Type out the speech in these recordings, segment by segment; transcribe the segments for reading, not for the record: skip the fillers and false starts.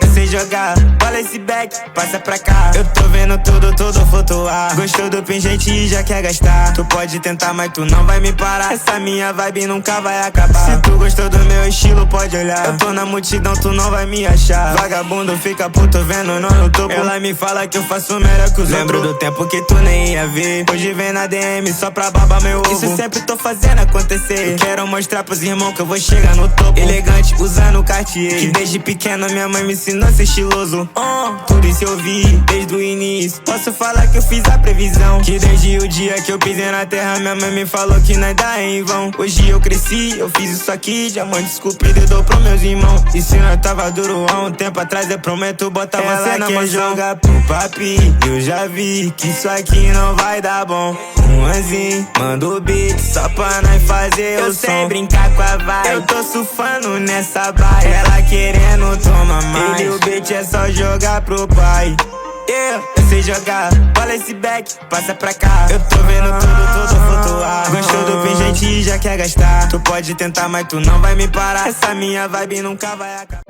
Eu sei jogar, bola esse back, passa pra cá. Eu tô vendo tudo flutuar. Gostou do pingente e já quer gastar. Tu pode tentar, mas tu não vai me parar. Essa minha vibe nunca vai acabar. Se tu gostou do meu estilo, pode olhar. Eu tô na multidão, tu não vai me achar. Vagabundo fica puto vendo nós no topo. Ela me fala que eu faço melhor que os outros. Lembro do tempo que tu nem ia ver. Hoje vem na DM só pra babar meu ovo. Isso sempre tô fazendo acontecer. Eu quero mostrar pros irmãos que eu vou chegar no topo. Elegante, usando Cartier. Que desde pequeno minha mãe me ensinou a ser estiloso. Tudo isso eu vi desde o início. Posso falar que eu fiz a previsão. Que desde o dia que eu pisei na terra, minha mãe me falou que nada é em vão. Hoje eu cresci, eu fiz isso aqui. Diamante esculpido eu dou pros meus irmãos. E se nós tava duro há um tempo atrás, eu prometo botar você na mansão. Jogar pro papi, eu já vi que isso aqui não vai dar bom. Assim, manda o beat só pra nós fazer o som. Eu sei brincar com a vibe, eu tô surfando nessa vibe. Ela querendo tomar mais. Ele o beat é só jogar pro pai. Eu sei jogar, bola esse back, passa pra cá. Eu tô vendo tudo flutuar. Gostou do pingente e já quer gastar. Tu pode tentar, mas tu não vai me parar. Essa minha vibe nunca vai acabar.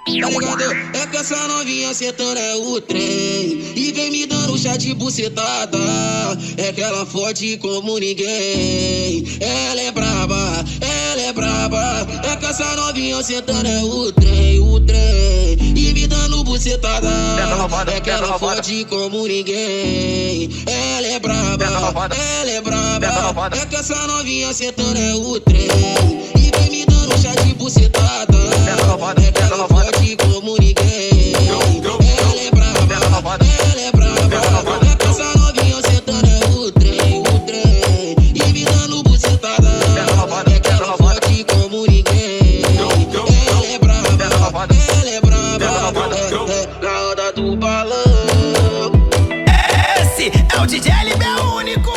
Tá ligado? É que essa novinha sentando é o trem e vem me dando chá de bucetada. É que ela forte como ninguém. Ela é braba, ela é braba. É que essa novinha sentando é o trem e me dando bucetada. É que ela forte como ninguém. Ela é braba, ela é braba. É que essa novinha sentando é o trem e vem me dando chá de bucetada. É que ela forte como ninguém. Ela é braba, ela é braba. É que essa novinha sentando é o trem e me dando bucetada. É que ela forte como ninguém. Ela é braba, ela é braba. Na onda do balão. Esse é o DJ LB único.